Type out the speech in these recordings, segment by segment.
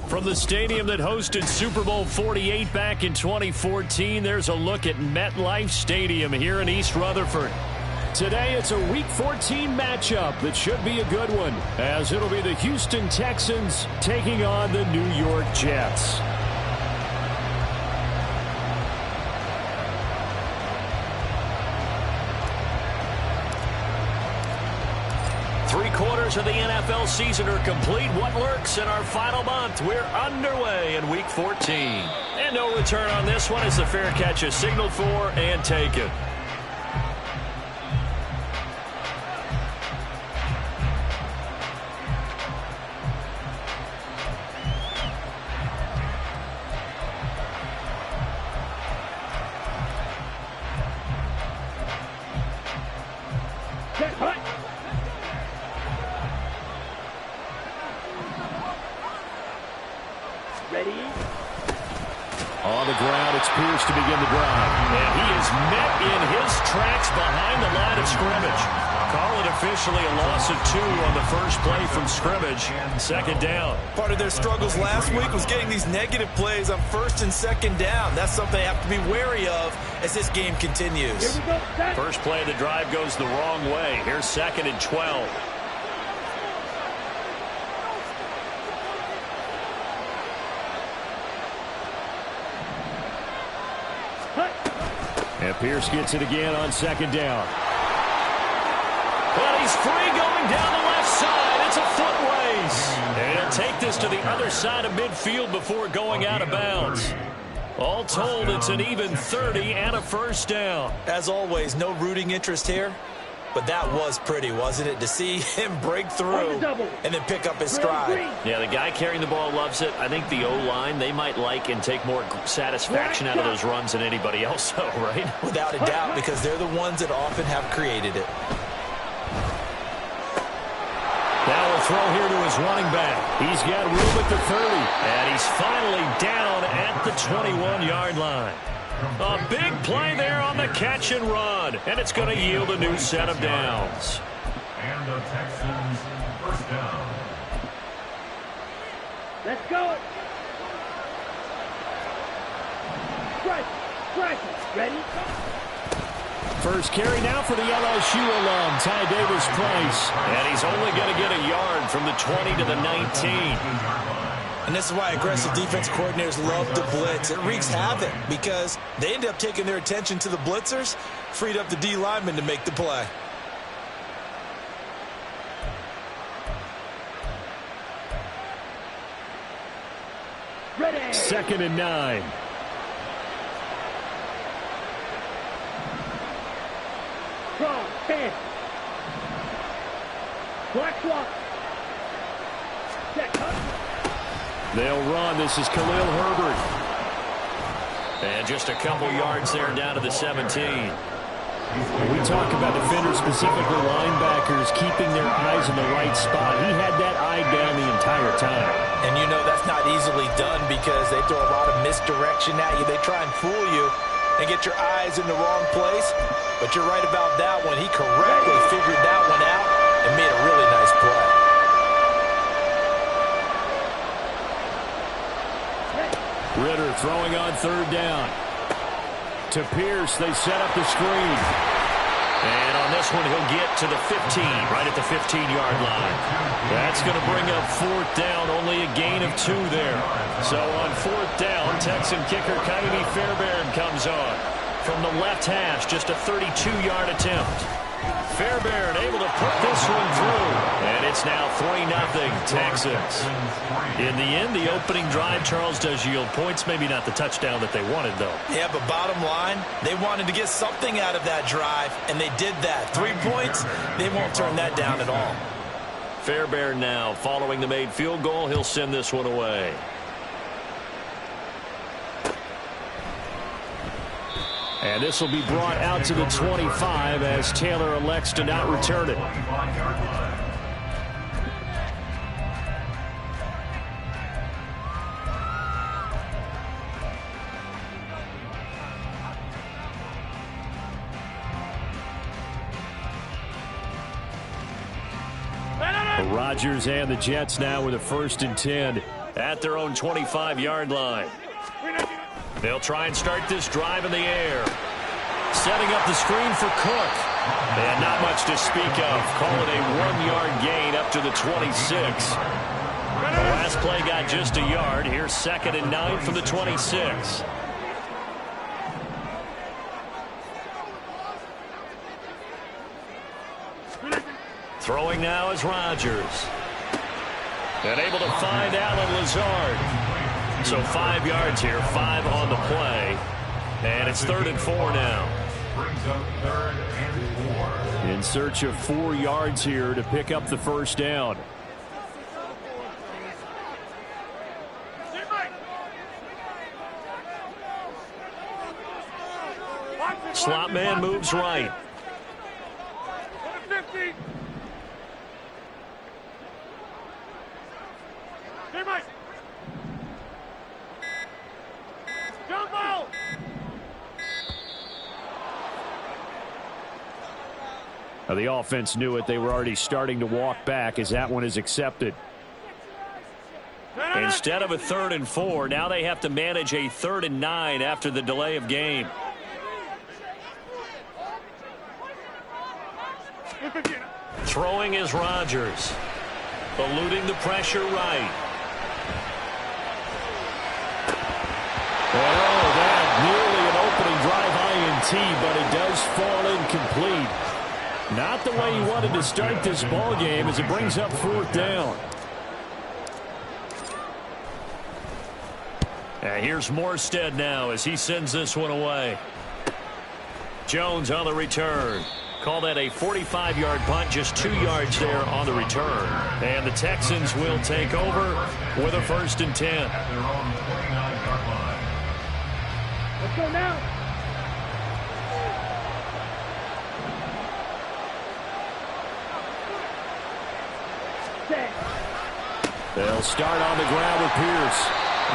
From the stadium that hosted Super Bowl 48 back in 2014, there's a look at MetLife Stadium here in East Rutherford. Today, it's a Week 14 matchup that should be a good one, as it'll be the Houston Texans taking on the New York Jets. Three-quarters of the NFL season are complete. What lurks in our final month? We're underway in Week 14. And no return on this one as the fair catch is signaled for and taken. On the ground, it's Pierce to begin the drive. And he is met in his tracks behind the line of scrimmage. Call it officially a loss of 2 on the first play from scrimmage. Second down. Part of their struggles last week was getting these negative plays on first and second down. That's something they have to be wary of as this game continues. First play of the drive goes the wrong way. Here's 2nd and 12. And Pierce gets it again on 2nd down. Well, he's free going down the left side. It's a foot race. And he'll take this to the other side of midfield before going out of bounds. All told, it's an even 30 and a first down. As always, no rooting interest here. But that was pretty, wasn't it? To see him break through and then pick up his stride. Yeah, the guy carrying the ball loves it. I think the O-line, they might like and take more satisfaction out of those runs than anybody else, though, right? Without a doubt, because they're the ones that often have created it. Now we'll throw here to his running back. He's got room at the 30. And he's finally down at the 21-yard line. A big play there on the catch and run. And it's going to yield a new set of downs. And the Texans first down. Let's go. Strike. Ready? First carry now for the LSU alum, Ty Davis-Price. And he's only going to get a yard from the 20 to the 19. And this is why aggressive defense coordinators love to blitz. It wreaks havoc because they end up taking their attention to the blitzers, freed up the D lineman to make the play. Ready. 2nd and 9. Strong, 10. Black swap. Check. They'll run. This is Khalil Herbert. And just a couple yards there down to the 17. We talk about defenders, specifically linebackers, keeping their eyes in the right spot. He had that eye down the entire time. And you know that's not easily done because they throw a lot of misdirection at you. They try and fool you and get your eyes in the wrong place. But you're right about that one. He correctly figured that one out and made a really nice play. Ritter throwing on 3rd down. To Pierce, they set up the screen. And on this one, he'll get to the 15, right at the 15-yard line. That's going to bring up 4th down, only a gain of 2 there. So on 4th down, Texan kicker Kaimi Fairbairn comes on. From the left hash, just a 32-yard attempt. Fairbairn able to put this one through. And it's now 3-0 Texans. In the end, the opening drive, Charles, does yield points. Maybe not the touchdown that they wanted, though. Yeah, but bottom line, they wanted to get something out of that drive, and they did that. 3 points, they won't turn that down at all. Fairbairn now, following the made field goal, he'll send this one away. And this will be brought out to the 25 as Taylor elects to not return it. Rodgers and the Jets now with a 1st and 10 at their own 25-yard line. They'll try and start this drive in the air. Setting up the screen for Cook. And not much to speak of. Call it a 1-yard gain up to the 26. The last play got just a yard. Here's 2nd and 9 from the 26. Throwing now is Rodgers. And able to find Allen Lazard. So 5 yards here, 5 on the play. And it's 3rd and 4 now. Brings up 3rd and 4. In search of 4 yards here to pick up the 1st down. Slot man moves right. Now the offense knew it. They were already starting to walk back as that one is accepted. Instead of a 3rd and 4, now they have to manage a 3rd and 9 after the delay of game. Throwing is Rodgers. Eluding the pressure right. Oh, that nearly an opening drive INT, but it does fall incomplete. Not the way he wanted to start this ball game as it brings up 4th down. And here's Morstead now as he sends this one away. Jones on the return. Call that a 45-yard punt, just 2 yards there on the return. And the Texans will take over with a 1st and 10. At their own 29-yard line. Let's go now. They'll start on the ground with Pierce.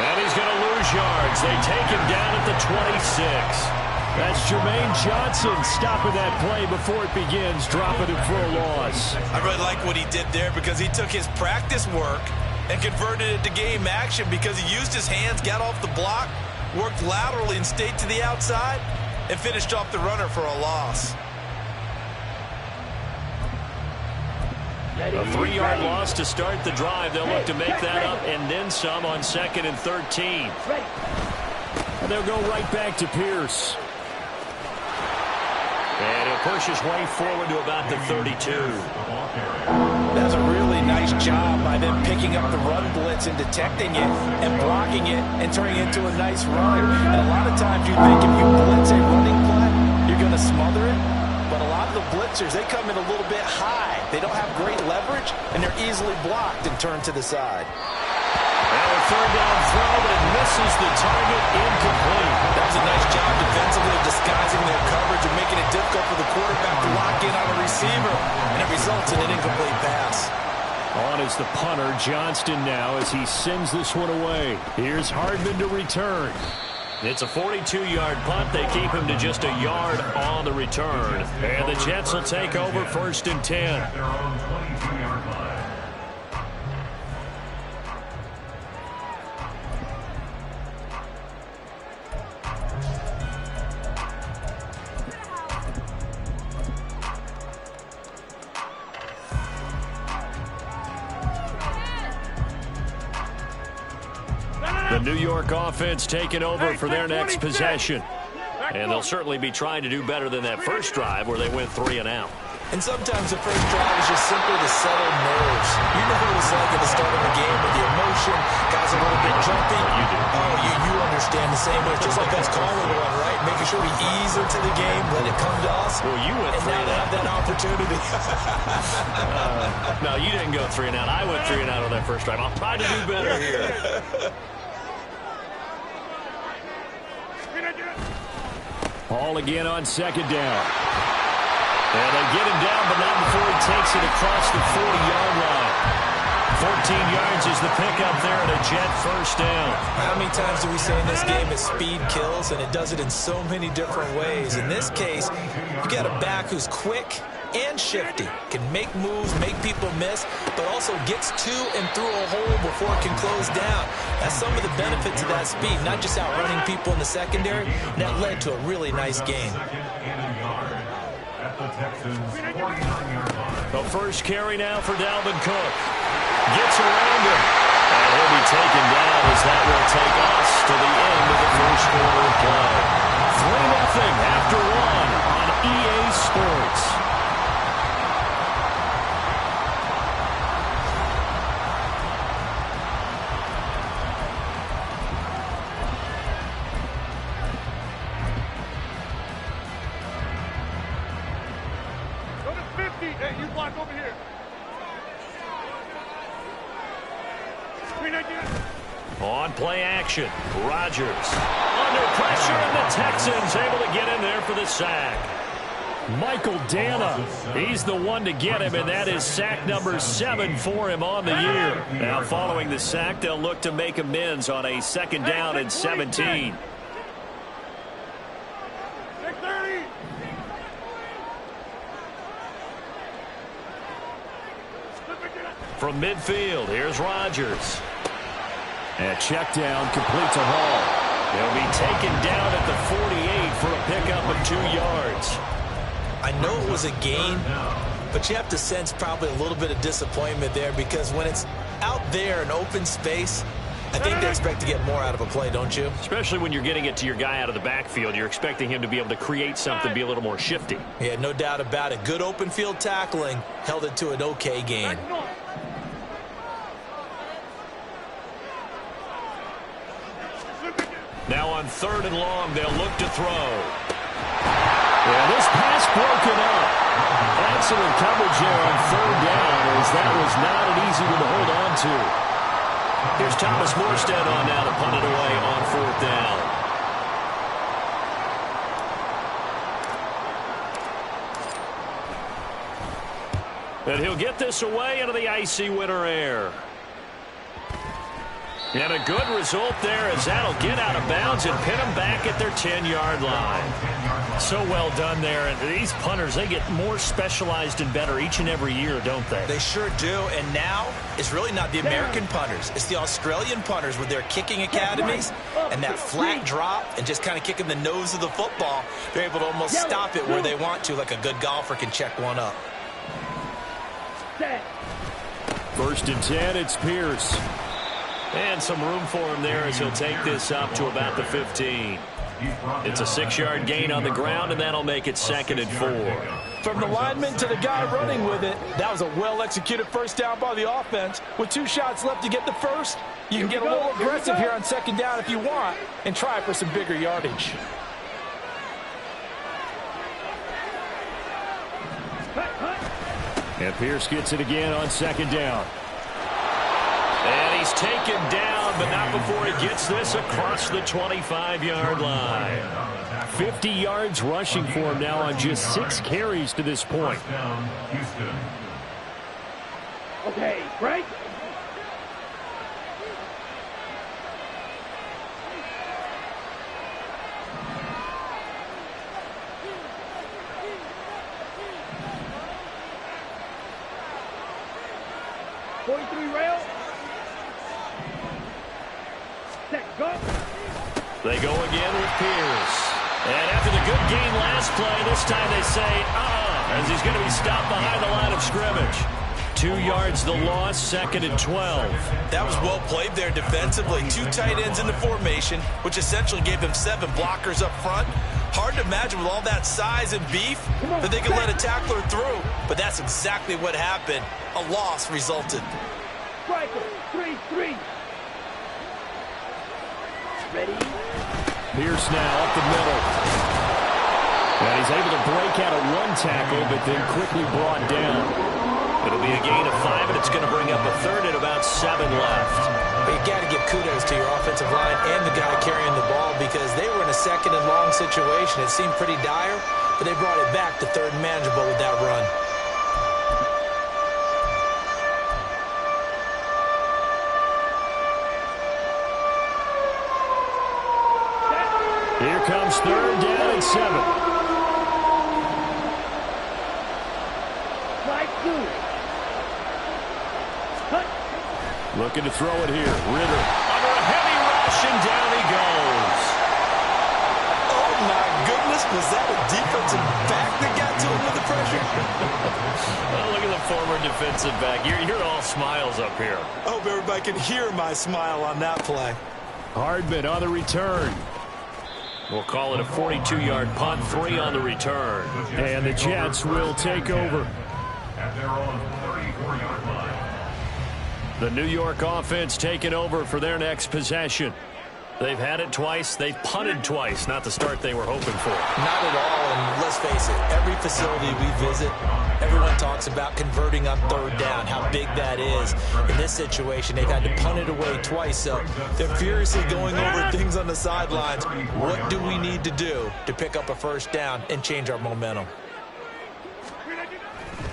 And he's going to lose yards. They take him down at the 26. That's Jermaine Johnson stopping that play before it begins, dropping him for a loss. I really like what he did there because he took his practice work and converted it to game action because he used his hands, got off the block, worked laterally and stayed to the outside, and finished off the runner for a loss. A 3-yard loss to start the drive. They'll look to make that up and then some on 2nd and 13. And they'll go right back to Pierce. And he'll push his way forward to about the 32. That's a really nice job by them picking up the run blitz and detecting it and blocking it and turning it into a nice run. And a lot of times you think if you blitz a running play, you're going to smother it. But a lot of the blitzers, they come in a little bit high. They don't have great leverage, and they're easily blocked and turned to the side. And a 3rd down throw, but it misses the target, incomplete. That was a nice job defensively of disguising their coverage and making it difficult for the quarterback to lock in on a receiver, and it results in an incomplete pass. On is the punter, Johnston now, as he sends this one away. Here's Hardman to return. It's a 42-yard punt. They keep him to just a yard on the return. And the Jets will take over 1st and 10. At their own 22-yard line. The New York offense taking over for their next possession. And they'll certainly be trying to do better than that first drive where they went 3 and out. And sometimes the first drive is just simply to settle nerves. You know what it's like at the start of a game with the emotion, guys a little bit jumpy. You do. Oh, you understand the same way. It's just like us calling one, right? Making sure we ease into the game, let it come to us. Well, you went 3 and and out. have that opportunity. No, you didn't go 3 and out. I went 3 and out on that first drive. I'll try to do better here. Ball again on 2nd down. And they get him down, but not before he takes it across the 40-yard line. 14 yards is the pickup there at a Jet 1st down. How many times do we say in this game that speed kills, and it does it in so many different ways? In this case, you got a back who's quick, and shifty. Can make moves, make people miss, but also gets to and through a hole before it can close down. That's some of the benefits of that speed, not just outrunning people in the secondary. And that led to a really nice game. At the Texans 49-yard line. The first carry now for Dalvin Cook. Gets around him. And he'll be taken down as that will take us to the end of the first quarter of play. 3-0 after 1 on EA Sports. Hey, you block over here. Screen idea. On play action, Rodgers under pressure, and the Texans able to get in there for the sack. Michael Dana, he's the one to get him, and that is sack number 7 for him on the year. Now following the sack, they'll look to make amends on a 2nd down and 17. From midfield, here's Rodgers. And check down, complete to Hall. He'll be taken down at the 48 for a pickup of 2 yards. I know it was a gain, but you have to sense probably a little bit of disappointment there because when it's out there in open space, I think they expect to get more out of a play, don't you? Especially when you're getting it to your guy out of the backfield. You're expecting him to be able to create something, be a little more shifty. Yeah, no doubt about it. Good open field tackling held it to an okay gain. Now on 3rd and long, they'll look to throw. Yeah, this pass broken up. Excellent coverage there on 3rd down, as that was not an easy one to hold on to. Here's Thomas Morstead on now to punt it away on 4th down. And he'll get this away into the icy winter air. And a good result there as that'll get out of bounds and pin them back at their 10-yard line. So well done there. And these punters, they get more specialized and better each and every year, don't they? They sure do. And now it's really not the American punters. It's the Australian punters with their kicking academies and that flat drop and just kind of kicking the nose of the football. They're able to almost stop it where they want to, like a good golfer can check one up. 1st and 10, it's Pierce. And some room for him there as he'll take this up to about the 15. It's a 6-yard gain on the ground, and that'll make it 2nd and 4. From the lineman to the guy running with it, that was a well-executed first down by the offense. With 2 shots left to get the first, you can get a little aggressive here on 2nd down if you want and try for some bigger yardage. And Pierce gets it again on 2nd down. And he's taken down, but not before he gets this across the 25-yard line. 50 yards rushing for him now on just 6 carries to this point. Okay, right? rail. They go again with Pierce. And after the good game last play, this time they say, as he's going to be stopped behind the line of scrimmage. 2 yards the loss, 2nd and 12. That was well played there defensively. 2 tight ends in the formation, which essentially gave them 7 blockers up front. Hard to imagine with all that size and beef that they could let a tackler through. But that's exactly what happened. A loss resulted. Striker, 3-3. Ready? Pierce now up the middle. And he's able to break out of 1 tackle, but then quickly brought down. It'll be a gain of 5, and it's going to bring up a third at about 7 left. But you got to give kudos to your offensive line and the guy carrying the ball because they were in a 2nd and long situation. It seemed pretty dire, but they brought it back to 3rd and manageable with that run. Here comes 3rd down and 7. Looking to throw it here. Ritter under a heavy rush, and down he goes. Oh, my goodness. Was that a defensive back that got to him with the pressure? Oh, look at the former defensive back. You're all smiles up here. I hope everybody can hear my smile on that play. Hardman on the return. We'll call it a 42-yard punt, 3 on the return. And the Jets will take over. At their own 34-yard line. The New York offense taking over for their next possession. They've had it twice. They've punted twice. Not the start they were hoping for. Not at all, and let's face it, every facility we visit, everyone talks about converting on third down, how big that is. In this situation, they've had to punt it away twice, so they're furiously going over things on the sidelines. What do we need to do to pick up a first down and change our momentum?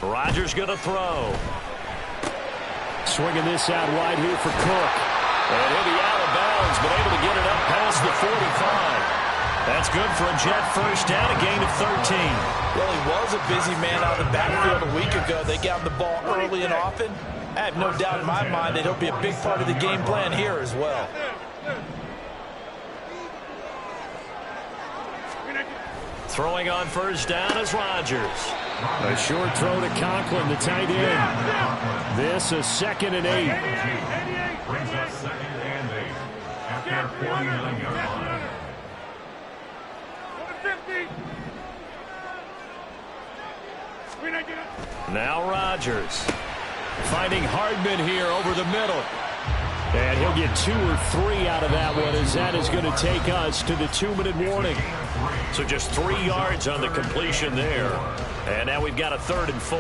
Rodgers going to throw. Swinging this out wide here for Cook. And he'll be out of bounds, but able to get it up past the 45. That's good for a Jet first down, a gain of 13. Well, he was a busy man out of the backfield a week ago. They got him the ball early and often. I have no doubt in my mind that he'll be a big part of the game plan here as well. Throwing on first down is Rodgers. A short throw to Conklin, the tight end. This a 2nd and 8. Brings us 2nd and 8 at their 49-yard line. Now Rodgers finding Hardman here over the middle. And he'll get 2 or 3 out of that one, as that is going to take us to the 2-minute warning. So just 3 yards on the completion there. And now we've got a 3rd and 4.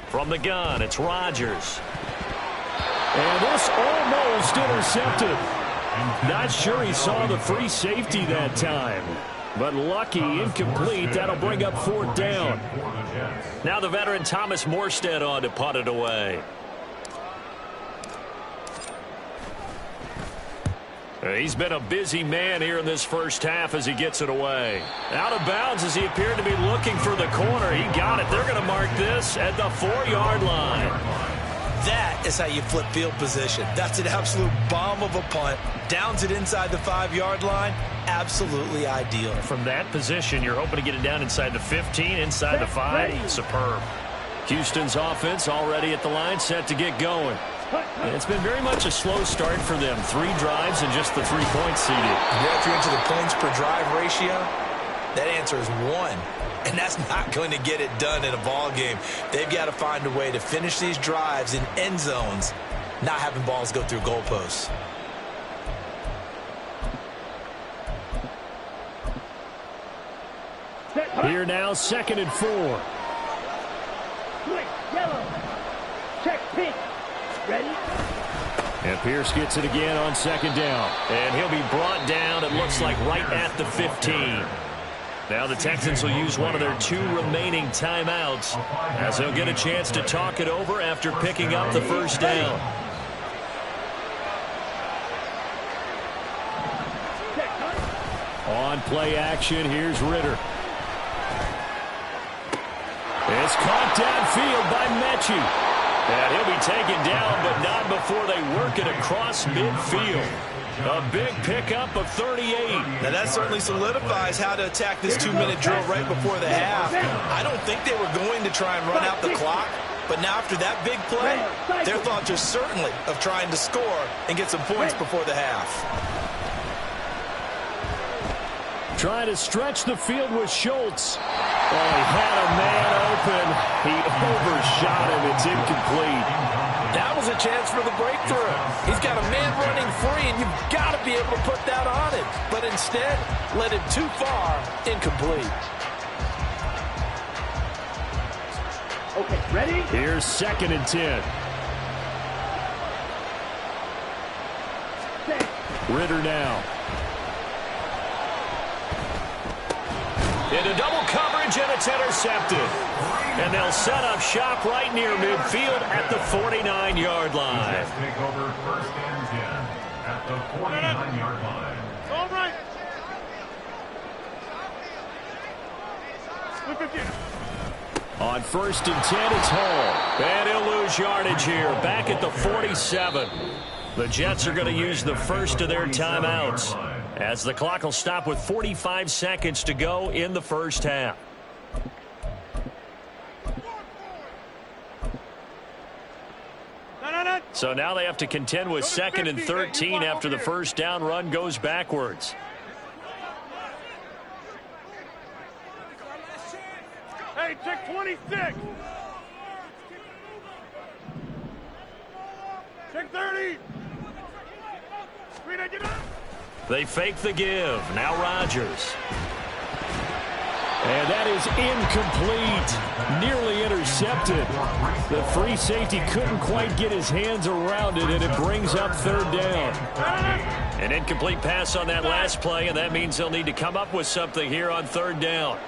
From the gun, it's Rodgers. And this almost intercepted. Not sure he saw the free safety that time. But lucky, incomplete. That'll bring up 4th down. Now the veteran Thomas Morstead on to punt it away. He's been a busy man here in this first half as he gets it away. Out of bounds as he appeared to be looking for the corner. He got it. They're going to mark this at the 4-yard line. That is how you flip field position. That's an absolute bomb of a punt. Downs it inside the 5-yard line. Absolutely ideal. From that position, you're hoping to get it down inside the 15, inside the 5. Superb. Houston's offense already at the line, set to get going. It's been very much a slow start for them. 3 drives and just the 3 points seeded. Yeah, if you're into the points per drive ratio, that answer is 1. And that's not going to get it done in a ball game. They've got to find a way to finish these drives in end zones, not having balls go through goalposts. Here now, 2nd and 4. Switch, yellow. Check, pink. Ready? And Pierce gets it again on 2nd down. And he'll be brought down, it looks like, right at the 15. Now the Texans will use one of their 2 remaining timeouts as they'll get a chance to talk it over after picking up the first down. On play action, here's Ritter. It's caught downfield by Mechie. And he'll be taken down, but not before they work it across midfield. A big pickup of 38. Now that certainly solidifies how to attack this 2-minute drill right before the half. I don't think they were going to try and run out the clock, but now after that big play, their thoughts are certainly of trying to score and get some points before the half. Trying to stretch the field with Schultz. Oh, he had a man open. He overshot him. It's incomplete. That was a chance for the breakthrough. He's got a man running free, and you've got to be able to put that on him. But instead, led him too far, incomplete. Okay, ready? Here's 2nd and 10. Ritter now. Into double coverage, and it's intercepted. And they'll set up shop right near midfield at the 49-yard line. Jets take over 1st and 10 at the 49-yard line. All right. On 1st and 10, it's Hall. And he'll lose yardage here, back at the 47. The Jets are going to use the first of their timeouts, as the clock will stop with 45 seconds to go in the first half. So now they have to contend with 2nd and 13 after the first down run goes backwards. Hey, check 26. Check 30. They fake the give. Now Rodgers. And that is incomplete. Nearly intercepted. The free safety couldn't quite get his hands around it, and it brings up 3rd down. An incomplete pass on that last play, and that means they'll need to come up with something here on 3rd down.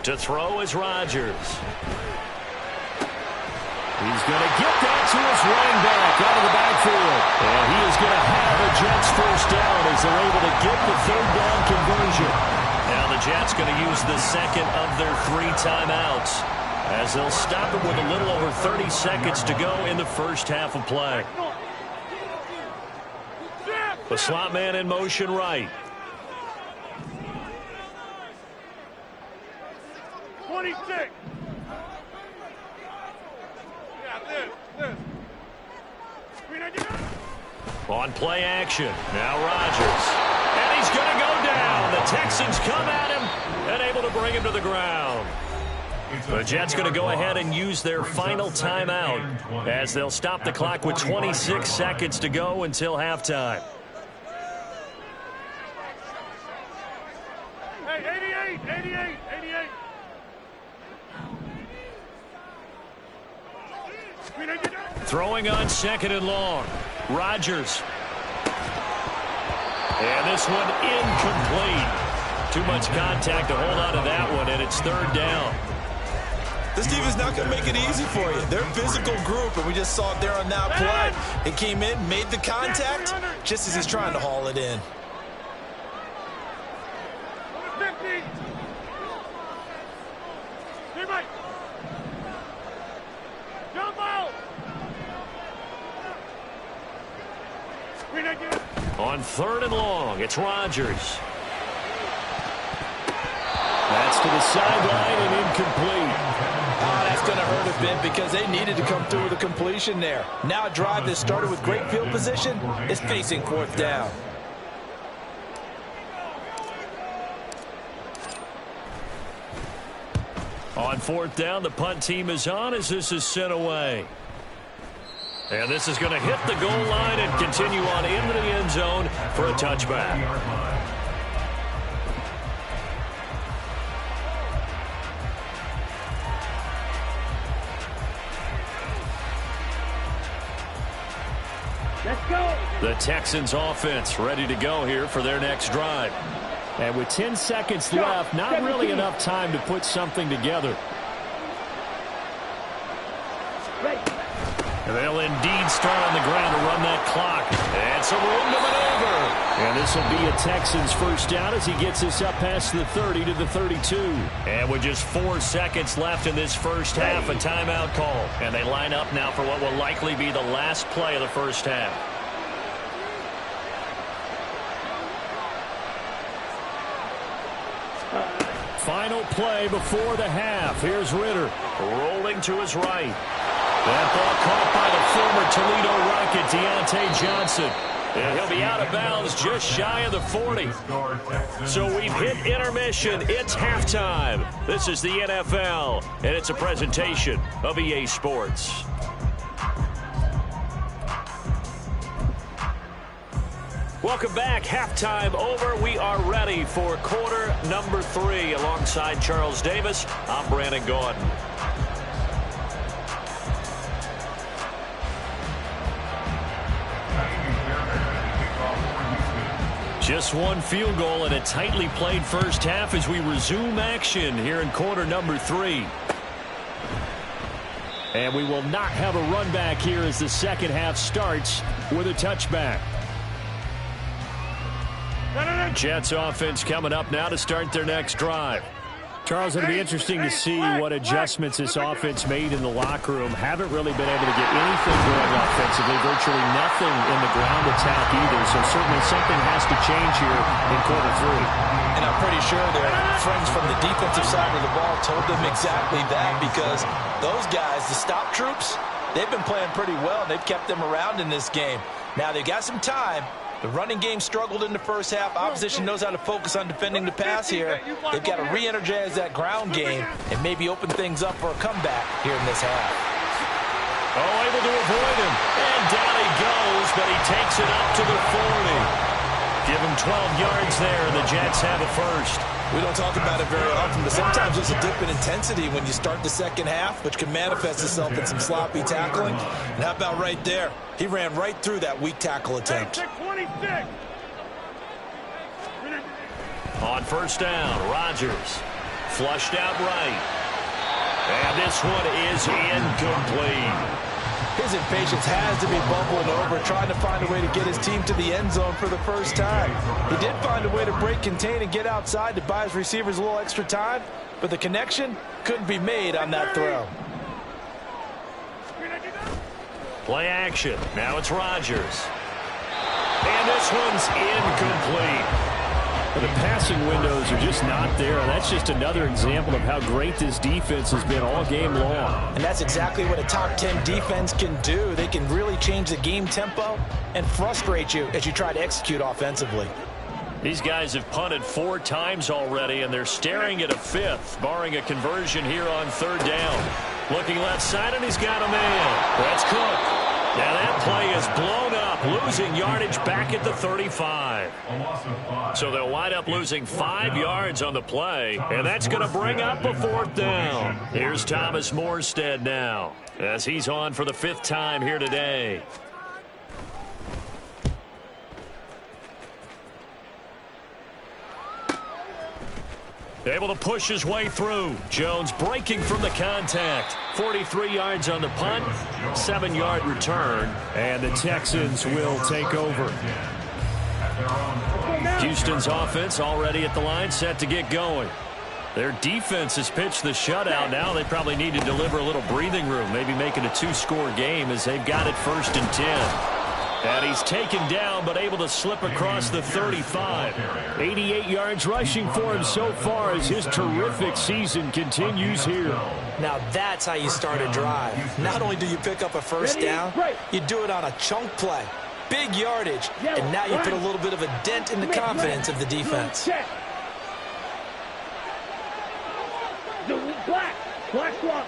To throw is Rodgers. He's going to get that to his running back out of the backfield. And he is going to have a Jets first down as they're able to get the 3rd down conversion. Now the Jets going to use the second of their 3 timeouts, as they'll stop it with a little over 30 seconds to go in the first half of play. The slot man in motion right. 26. On play action, now Rodgers. And he's going to go down. The Texans come at him and able to bring him to the ground. The Jets going to go ahead and use their final timeout, as they'll stop the clock with 26 seconds to go until halftime. Hey, 88. Throwing on 2nd and long. Rodgers. And this one incomplete. Too much contact to hold on to that one, and it's 3rd down. This defense not going to make it easy for you. They're a physical group, and we just saw it there on that play. It came in, made the contact, just as he's trying to haul it in. 50. Jump out. On 3rd and long, it's Rodgers. That's to the sideline and incomplete. Oh, that's going to hurt a bit because they needed to come through with a completion there. Now a drive that started with great field position is facing 4th down. On 4th down, the punt team is on as this is sent away. And this is going to hit the goal line and continue on into the end zone for a touchback. Let's go. The Texans offense ready to go here for their next drive. And with 10 seconds left, not really enough time to put something together. And they'll indeed start on the ground to run that clock. And some room to maneuver. And this will be a Texans first down as he gets us up past the 30 to the 32. And with just 4 seconds left in this first half, a timeout call. And they line up now for what will likely be the last play of the first half. Final play before the half. Here's Ritter rolling to his right. That ball caught by the former Toledo Rocket, Deontay Johnson. And he'll be out of bounds just shy of the 40. So we've hit intermission. It's halftime. This is the NFL, and it's a presentation of EA Sports. Welcome back. Halftime over. We are ready for quarter number 3. Alongside Charles Davis, I'm Brandon Gordon. Just one field goal and a tightly played first half as we resume action here in quarter number 3. And we will not have a run back here as the second half starts with a touchback. Jets offense coming up now to start their next drive. Charles, it'll be interesting to see what adjustments this offense made in the locker room. Haven't really been able to get anything going offensively, virtually nothing in the ground attack either. So certainly something has to change here in quarter 3. And I'm pretty sure their friends from the defensive side of the ball told them exactly that, because those guys, the stop troops, they've been playing pretty well, and they've kept them around in this game. Now they've got some time. The running game struggled in the first half. Opposition knows how to focus on defending the pass here. They've got to re-energize that ground game and maybe open things up for a comeback here in this half. Oh, able to avoid him. And down he goes, but he takes it up to the 40. Give him 12 yards there, and the Jets have a first. We don't talk about it very often, but sometimes there's a dip in intensity when you start the second half, which can manifest itself in some sloppy tackling. And how about right there? He ran right through that weak tackle attempt. On first down, Rodgers flushed out right. And this one is incomplete. His impatience has to be bubbling over, trying to find a way to get his team to the end zone for the first time. He did find a way to break contain and get outside to buy his receivers a little extra time, but the connection couldn't be made on that throw. Play action. Now it's Rodgers. And this one's incomplete. But the passing windows are just not there. That's just another example of how great this defense has been all game long. And that's exactly what a top 10 defense can do. They can really change the game tempo and frustrate you as you try to execute offensively. These guys have punted 4 times already, and they're staring at a 5th, barring a conversion here on third down. Looking left side, and he's got a man. That's Cook. Now that play is blown up, losing yardage back at the 35. So they'll wind up losing 5 yards on the play, and that's going to bring up a 4th down. Here's Thomas Morstead now, as he's on for the 5th time here today. Able to push his way through. Jones breaking from the contact. 43 yards on the punt, 7-yard return, and the Texans will take over. Houston's offense already at the line, set to get going. Their defense has pitched the shutout. Now they probably need to deliver a little breathing room, maybe make it a 2-score game as they've got it 1st and 10. And he's taken down, but able to slip across the 35. 88 yards rushing for him so far as his terrific season continues here. Now that's how you start a drive. Not only do you pick up a first down, you do it on a chunk play. Big yardage, and now you put a little bit of a dent in the confidence of the defense. Black swap.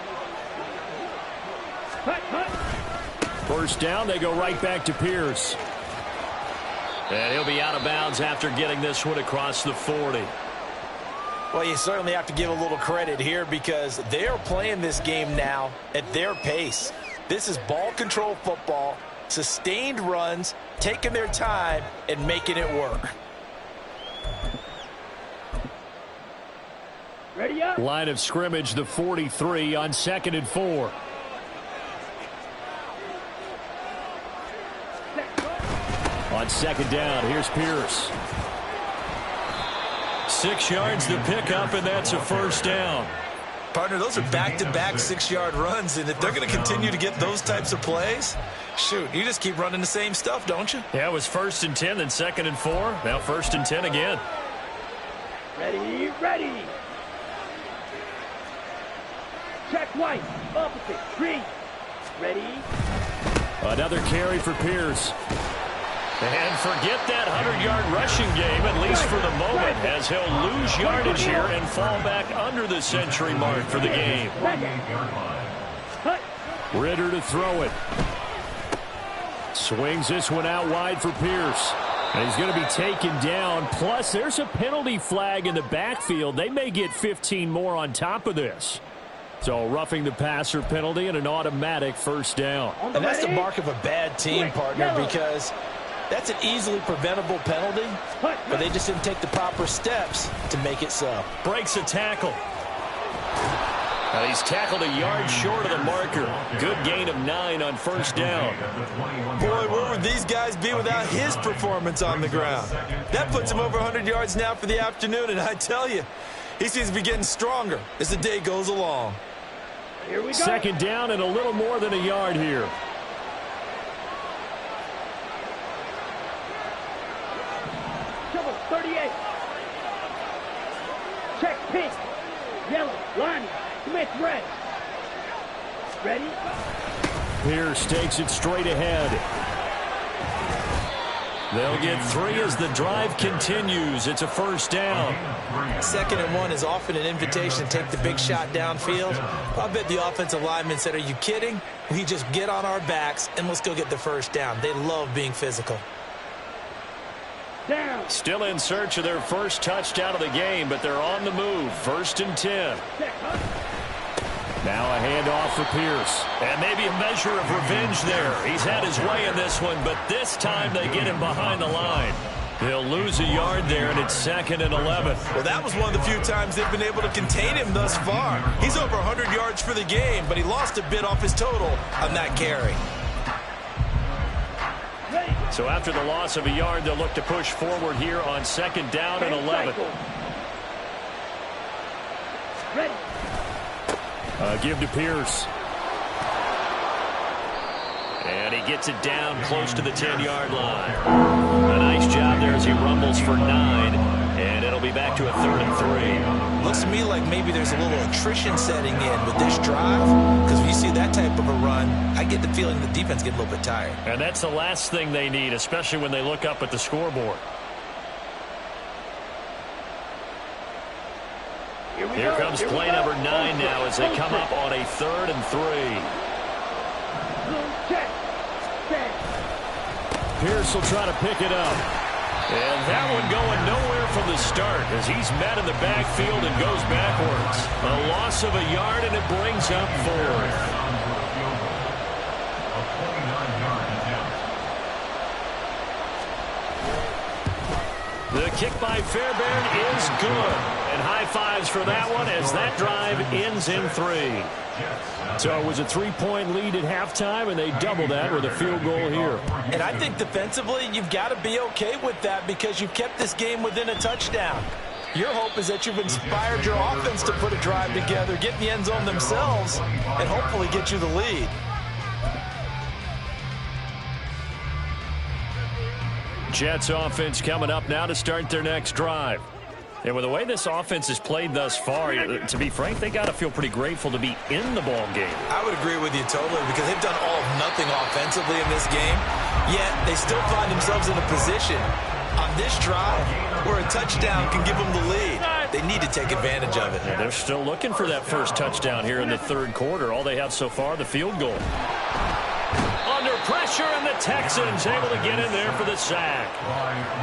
First down, they go right back to Pierce. And he'll be out of bounds after getting this one across the 40. Well, you certainly have to give a little credit here because they are playing this game now at their pace. This is ball control football, sustained runs, taking their time, and making it work. Ready up. Line of scrimmage, the 43 on 2nd and 4. On 2nd down, here's Pierce. 6 yards to pick up, and that's a first down. Partner, those are back-to-back 6-yard runs, and if they're going to continue to get those types of plays, shoot, you just keep running the same stuff, don't you? Yeah, it was 1st and 10, then 2nd and 4. Now 1st and 10 again. Ready, ready. Check white, opposite, green. Ready. Another carry for Pierce. And forget that 100-yard rushing game, at least for the moment, as he'll lose yardage here and fall back under the century mark for the game. Ritter to throw it. Swings this one out wide for Pierce. And he's going to be taken down. Plus, there's a penalty flag in the backfield. They may get 15 more on top of this. So roughing the passer penalty and an automatic first down. And that's the mark of a bad team, partner, because That's an easily preventable penalty, but they just didn't take the proper steps to make it so. Breaks a tackle. And he's tackled a yard short of the marker. Good gain of 9 on first down. Boy, where would these guys be without his performance on the ground? That puts him over 100 yards now for the afternoon, and I tell you, he seems to be getting stronger as the day goes along. Here we go. Second down and a little more than a yard here. Double 38. Check pink. Yellow. Line. Smith red. Ready? Pierce takes it straight ahead. They'll get 3 as the drive continues. It's a first down. 2nd and 1 is often an invitation to take the big shot downfield. I bet the offensive lineman said, are you kidding? We just get on our backs and let's go get the first down. They love being physical. Down. Still in search of their first touchdown of the game, but they're on the move. 1st and 10. Check, huh? Now a handoff for Pierce. And maybe a measure of revenge there. He's had his way in this one, but this time they get him behind the line. They'll lose a yard there, and it's 2nd and 11. Well, that was one of the few times they've been able to contain him thus far. He's over 100 yards for the game, but he lost a bit off his total on that carry. Ready. So after the loss of a yard, they'll look to push forward here on 2nd down and 11. Ready. Give to Pierce. And he gets it down close to the 10-yard line. A nice job there as he rumbles for 9. And it'll be back to a 3rd and 3. Looks to me like maybe there's a little attrition setting in with this drive, because when you see that type of a run, I get the feeling the defense gets a little bit tired. And that's the last thing they need, especially when they look up at the scoreboard. Here comes play number 9 now as they come up on a 3rd and 3. Check. Check. Pierce will try to pick it up. And that one going nowhere from the start as he's met in the backfield and goes backwards. A loss of a yard, and it brings up 4th. The kick by Fairbairn is good. And high fives for that one as that drive ends in 3. So it was a 3-point lead at halftime, and they double that with a field goal here. And I think defensively, you've got to be okay with that because you've kept this game within a touchdown. Your hope is that you've inspired your offense to put a drive together, get in the end zone themselves, and hopefully get you the lead. Jets offense coming up now to start their next drive. And with the way this offense has played thus far, to be frank, they got to feel pretty grateful to be in the ball game. I would agree with you totally because they've done all of nothing offensively in this game, yet they still find themselves in a position on this drive where a touchdown can give them the lead. They need to take advantage of it. And they're still looking for that first touchdown here in the 3rd quarter. All they have so far, the field goal. Under pressure, and the Texans able to get in there for the sack.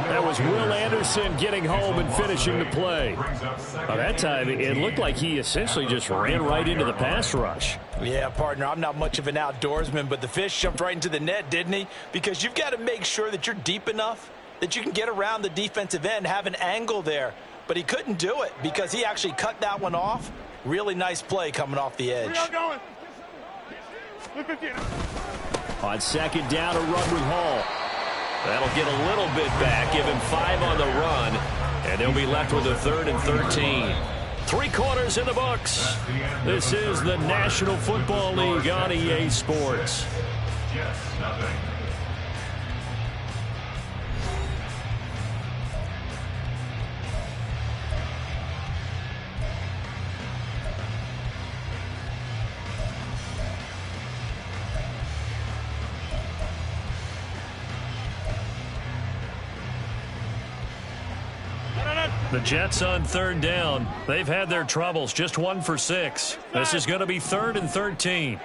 That was Will Anderson getting home and finishing the play. By that time, it looked like he essentially just ran right into the pass rush. Yeah, partner, I'm not much of an outdoorsman, but the fish jumped right into the net, didn't he? Because you've got to make sure that you're deep enough that you can get around the defensive end, have an angle there. But he couldn't do it because he actually cut that one off. Really nice play coming off the edge. On 2nd down, a run with Hall. That'll get a little bit back, give him 5 on the run, and they'll be left with a 3rd and 13. 3 quarters in the books. This is the National Football League on EA Sports. Jets, nothing. The Jets on 3rd down. They've had their troubles, just 1 for 6. This is going to be 3rd and 13.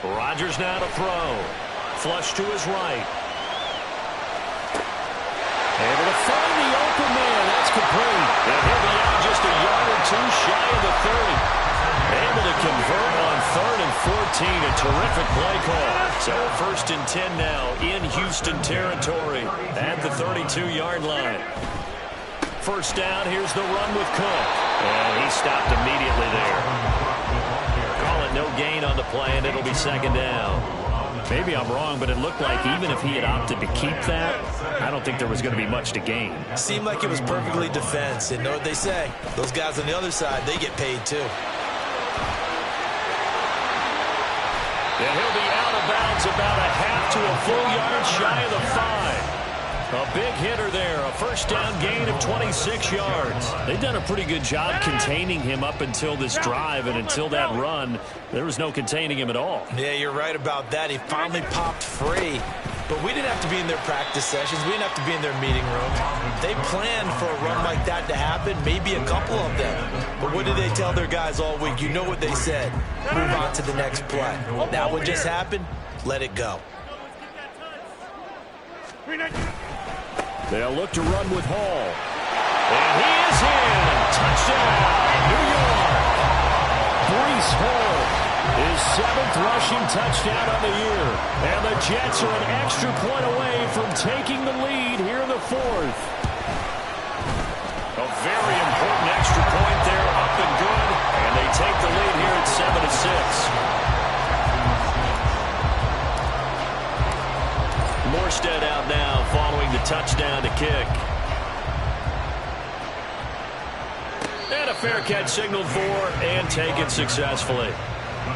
Rodgers now to throw. Flush to his right. Able to find the open man. That's complete. And he'll be out just a yard or 2 shy of the to convert on 3rd and 14. A terrific play call. So 1st and 10 now in Houston territory at the 32-yard line. First down, here's the run with Cook. And he stopped immediately there. Call it no gain on the play, and it'll be 2nd down. Maybe I'm wrong, but it looked like even if he had opted to keep that, I don't think there was going to be much to gain. Seemed like it was perfectly defense. And know what they say? Those guys on the other side, they get paid too. And he'll be out of bounds about a half to a full yard shy of the 5. A big hitter there, a first down gain of 26 yards. They've done a pretty good job containing him up until this drive, and until that run, there was no containing him at all. Yeah, you're right about that. He finally popped free. But we didn't have to be in their practice sessions. We didn't have to be in their meeting room. They planned for a run like that to happen, maybe a couple of them. But what did they tell their guys all week? You know what they said. Move on to the next play. Now what just happened? Let it go. They'll look to run with Hall. And he is in. Touchdown, New York. Breece Hall, his 7th rushing touchdown on the year. And the Jets are an extra point away from taking the lead here in the 4th. A very important extra point there, up and good. And they take the lead here at 7-6. Morstead out now following the touchdown to kick. And a fair catch signaled for and taken successfully. The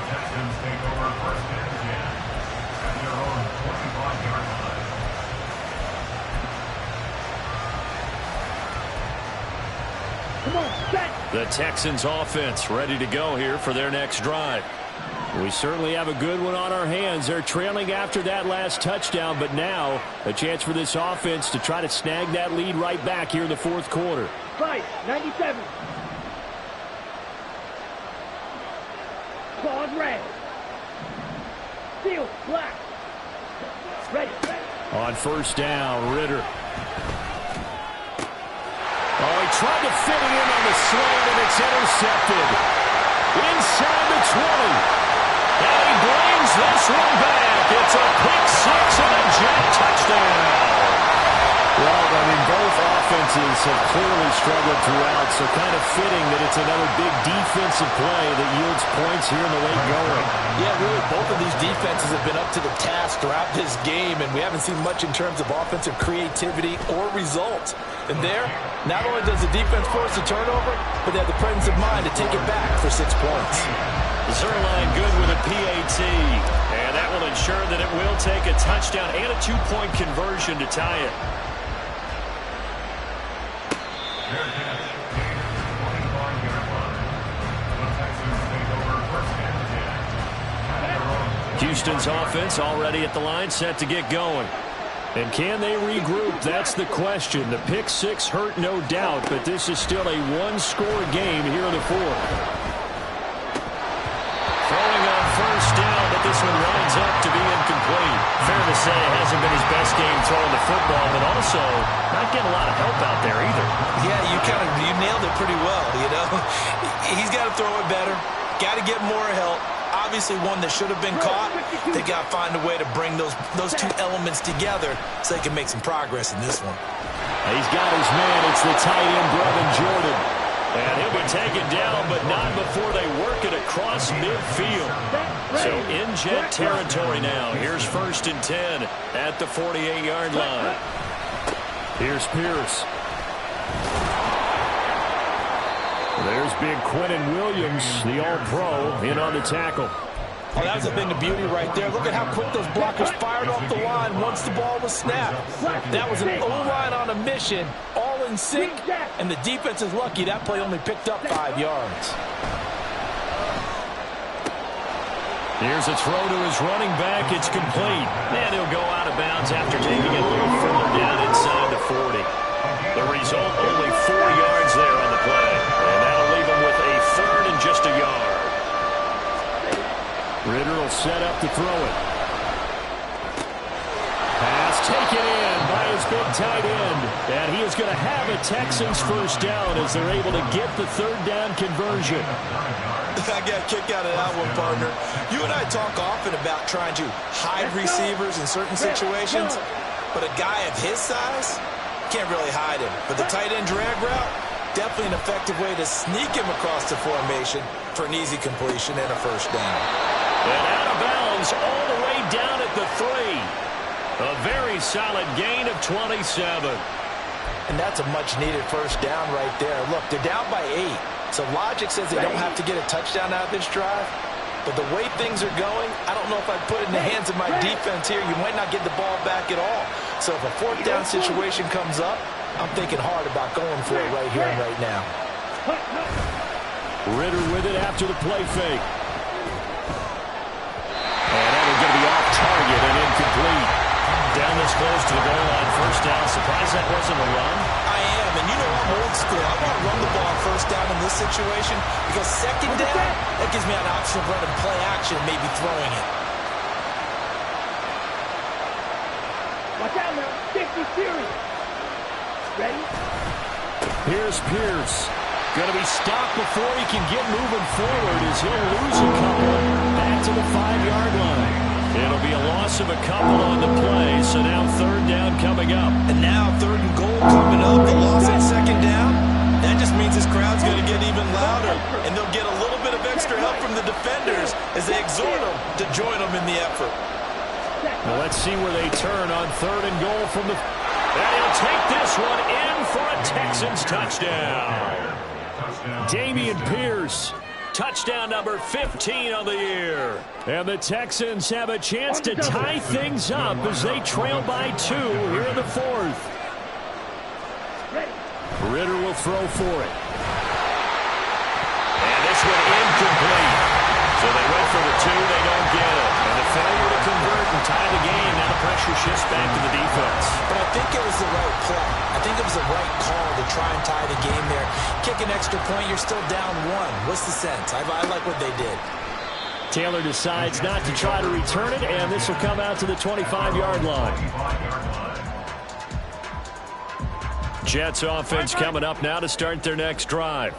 Texans take over 1st and 10 at their own 25-yard line. Come on, set. The Texans offense ready to go here for their next drive. We certainly have a good one on our hands. They're trailing after that last touchdown, but now a chance for this offense to try to snag that lead right back here in the 4th quarter. Price, 97. Claws red. Steel, black. Ready. On first down, Ritter. Oh, he tried to fit it in on the slant, and it's intercepted. Inside the 20. And he brings this one back. It's a pick 6 and a Jet touchdown. Well, I mean, both offenses have clearly struggled throughout, so kind of fitting that it's another big defensive play that yields points here in the late going. Yeah, really, both of these defenses have been up to the task throughout this game, and we haven't seen much in terms of offensive creativity or results. And there, not only does the defense force a turnover, but they have the presence of mind to take it back for 6 points. Zerline good with a PAT, and that will ensure that it will take a touchdown and a 2-point conversion to tie it. Fair catch, gain of 25-yard line. The Texans take over 1st and 10 at their own. Houston's offense already at the line, set to get going. And can they regroup? That's the question. The pick 6 hurt, no doubt, but this is still a 1-score game here in the 4th. Throwing on first down, but this one winds up to be incomplete. Fair to say it hasn't been his best game throwing the football, but also not getting a lot of help out there either. Yeah, you nailed it pretty well, you know. He's got to throw it better. Got to get more help. Obviously one that should have been caught. They got to find a way to bring those 2 elements together so they can make some progress in this one. He's got his man. It's the tight end, Brevin Jordan. And he'll be taken down, but not before they work it across midfield. So in Jet territory now. Here's 1st and 10 at the 48-yard line. Here's Pierce. There's big Quinnen Williams, the All-Pro, in on the tackle. Oh, that was a thing of beauty right there. Look at how quick those blockers fired off the line once the ball was snapped. That was an O-line on a mission, all in sync, and the defense is lucky that play only picked up 5 yards. Here's a throw to his running back. It's complete. And he'll go out of bounds after taking it a little further down inside the 40. The result, only 4 yards there on the play. And that'll leave him with a 3rd and just a yard. Ritter will set up to throw it. Pass taken in by his big tight end. And he is going to have a Texans first down as they're able to get the third down conversion. I got a kick out of that one, partner. You and I talk often about trying to hide receivers in certain situations, but a guy of his size can't really hide him. But the tight end drag route, definitely an effective way to sneak him across the formation for an easy completion and a first down. And out of bounds all the way down at the 3. A very solid gain of 27. And that's a much-needed first down right there. Look, they're down by 8. So logic says they don't have to get a touchdown out of this drive. But the way things are going, I don't know if I'd put it in the hands of my defense here. You might not get the ball back at all. So if a fourth down situation comes up, I'm thinking hard about going for it right here and right now. Ritter with it after the play fake. And that will get the off target and incomplete. Down this close to the goal line, first down. Surprised that wasn't a run? I am, and you know I'm old school. I want to run the ball on first down in this situation because second down, that gives me an option of running play action and maybe throwing it. Watch out now. 50 series. Ready? Here's Pierce. Going to be stopped before he can get moving forward as he'll lose a couple back to the 5-yard line. It'll be a loss of a couple on the play, so now third down coming up. And now third and goal coming up. The loss at second down, that just means this crowd's going to get even louder, and they'll get a little bit of extra help from the defenders as they exhort them to join them in the effort. Well, let's see where they turn on third and goal from the... And he'll take this one in for a Texans touchdown. Dameon Pierce. Touchdown number 15 of the year. And the Texans have a chance to tie things up as they trail by 2 here in the 4th. Ritter will throw for it. And this one incomplete. So they went for the 2, they don't get it. And the failure to convert and tie the game, now the pressure shifts back to the defense. But I think it was the right play. I think it was the right call to try and tie the game there. Kick an extra point, you're still down 1. What's the sense? I like what they did. Taylor decides not to try to return it, and this will come out to the 25-yard line. Jets offense coming up now to start their next drive.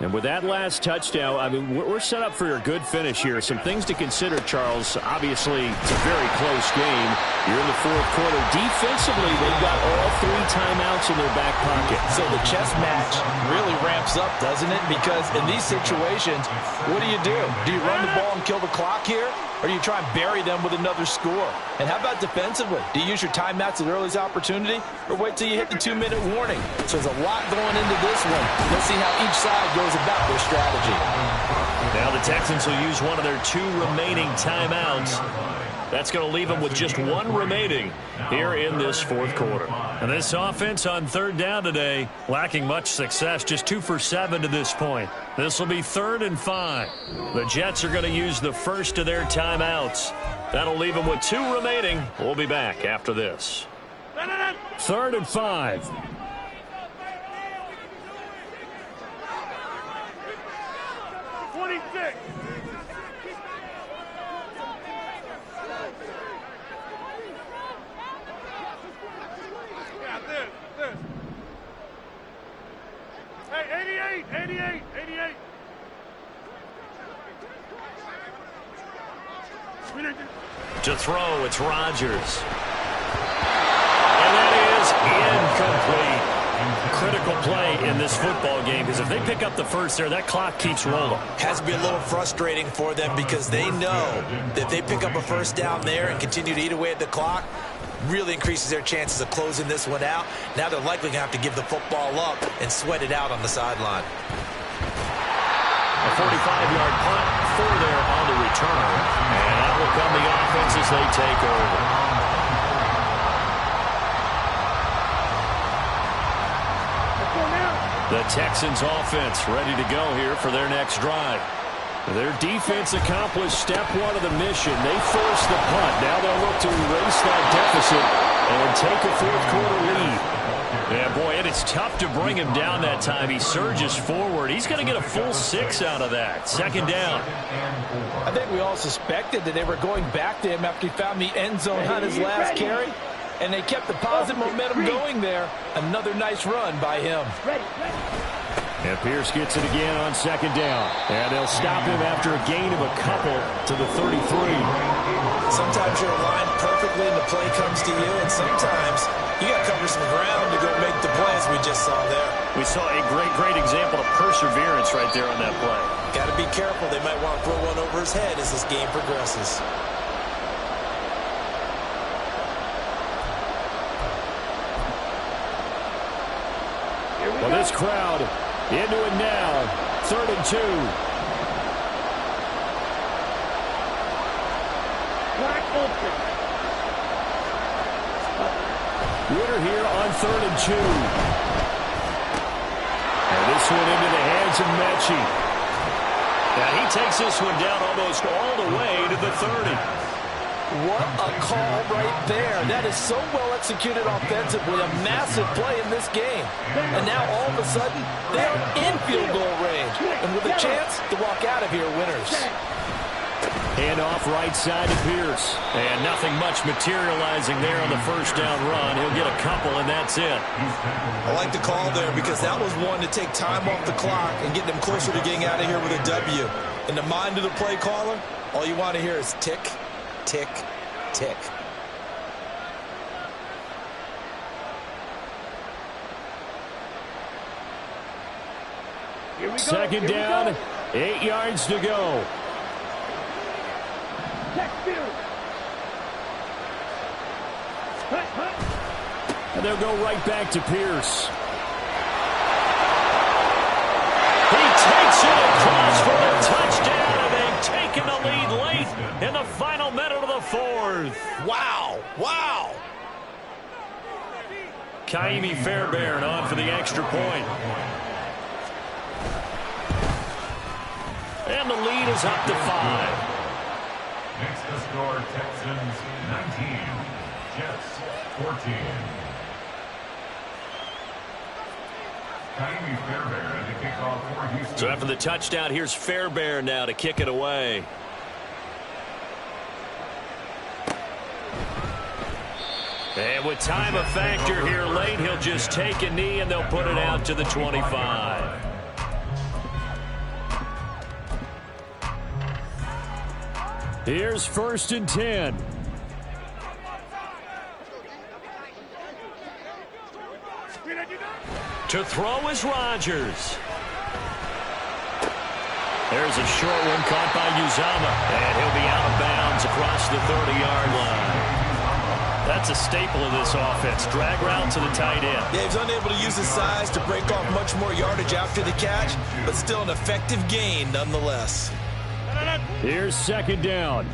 And with that last touchdown, I mean, we're set up for a good finish here. Some things to consider, Charles. Obviously, it's a very close game. You're in the 4th quarter. Defensively, they've got all 3 timeouts in their back pocket. So the chess match really ramps up, doesn't it? Because in these situations, what do? Do you run the ball and kill the clock here? Or do you try and bury them with another score? And how about defensively? Do you use your timeouts at earliest opportunity? Or wait till you hit the 2-minute warning? So there's a lot going into this one. Let's see how each side goes about their strategy. Now the Texans will use one of their 2 remaining timeouts. That's going to leave them with just 1 remaining here in this 4th quarter. And this offense on third down today, lacking much success, just 2 for 7 to this point. This will be 3rd and 5. The Jets are going to use the first of their timeouts. That'll leave them with 2 remaining. We'll be back after this. 3rd and 5. Hey, 88. To throw, it's Rodgers. And that is incomplete. Critical play in this football game, because if they pick up the first there, that clock keeps rolling. Has to be a little frustrating for them because they know that they pick up a first down there and continue to eat away at the clock, really increases their chances of closing this one out. Now they're likely going to have to give the football up and sweat it out on the sideline. A 45-yard punt for there on the return. And that will come the offense as they take over. The Texans offense ready to go here for their next drive. Their defense accomplished step 1 of the mission. They forced the punt. Now they'll look to erase that deficit and take a 4th quarter lead. Yeah, boy, and it's tough to bring him down that time. He surges forward. He's going to get a full 6 out of that. 2nd down. I think we all suspected that they were going back to him after he found the end zone on his last carry. And they kept the positive momentum going there. Another nice run by him. Ready. And Pierce gets it again on second down. And they'll stop him after a gain of a couple to the 33. Sometimes you're aligned perfectly and the play comes to you, and sometimes you got to cover some ground to go make the play, as we just saw there. We saw a great example of perseverance right there on that play. Got to be careful. They might want to throw one over his head as this game progresses. Well, this crowd into it now. 3rd and 2. Wide open. Ritter here on 3rd and 2. And this one into the hands of Mechie. Now he takes this one down almost all the way to the 30. What a call right there. That is so well executed offensively. A massive play in this game. And now all of a sudden, they are in field goal range. And with a chance to walk out of here winners. Hand off right side to Pierce. And nothing much materializing there on the first down run. He'll get a couple, and that's it. I like the call there because that was one to take time off the clock and get them closer to getting out of here with a W. In the mind of the play caller, all you want to hear is tick, tick, tick. Second down, 8 yards to go. And they'll go right back to Pierce. He takes it across for the touchdown, and they've taken the lead late in the final minute of the 4th. Wow, wow. Kaimi Fairbairn on for the extra point. And the lead is up to 5. Next to score, Texans 19, Jets 14. Kaimi Fairbairn to kick off for Houston. So after the touchdown, here's Fairbairn now to kick it away. And with time a factor here late, he'll just take a knee and they'll put it out to the 25. Here's 1st and 10. To throw is Rodgers. There's a short one caught by Uzama. And he'll be out of bounds across the 30-yard line. That's a staple of this offense. Drag route to the tight end. Yeah, he's unable to use his size to break off much more yardage after the catch, but still an effective gain nonetheless. Here's 2nd down.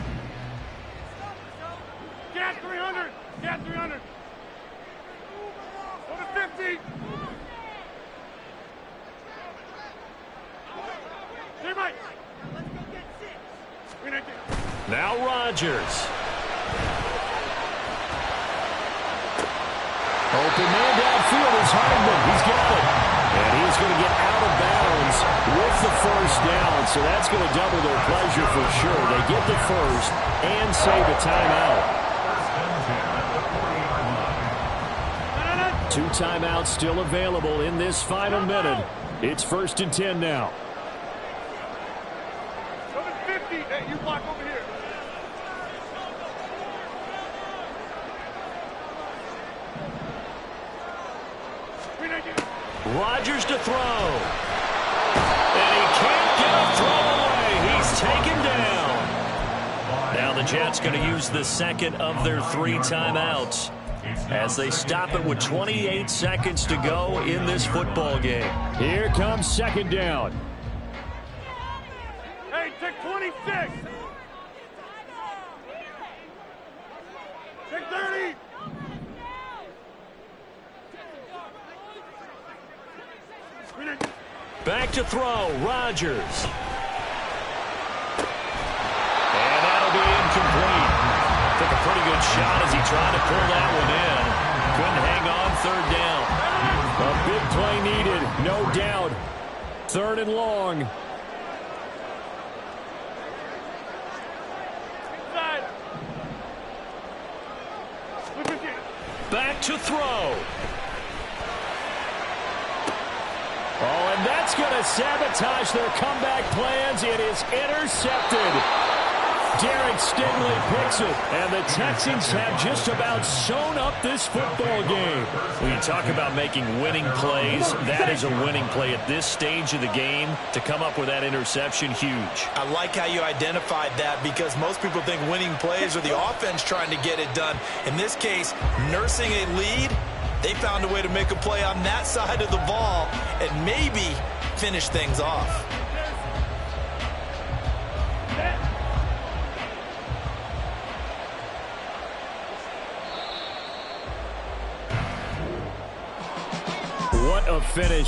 Get 300. Get 300. Go to 50. Now Rodgers. Open man downfield is Hardman. He's got it. And he's going to get out of bounds with the 1st down. So that's going to double their pleasure for sure. They get the 1st and save a timeout. 2 timeouts still available in this final minute. It's 1st and 10 now. Go to 50. Hey, you block over here. Rodgers to throw. And he can't get a throw away. He's taken down. Now the Jets going to use the second of their 3 timeouts as they stop it with 28 seconds to go in this football game. Here comes 2nd down. Hey, take 26. Take 30. Back to throw, Rodgers. And that'll be incomplete. Took a pretty good shot as he tried to pull that one in. Couldn't hang on 3rd down. A big play needed, no doubt. 3rd and long. throw. Oh, and that's going to sabotage their comeback plans. It is intercepted. Derek Stingley picks it, and the Texans have just about sewn up this football game. When you talk about making winning plays, that is a winning play at this stage of the game. To come up with that interception, huge. I like how you identified that, because most people think winning plays are the offense trying to get it done. In this case, nursing a lead, they found a way to make a play on that side of the ball and maybe finish things off. What a finish.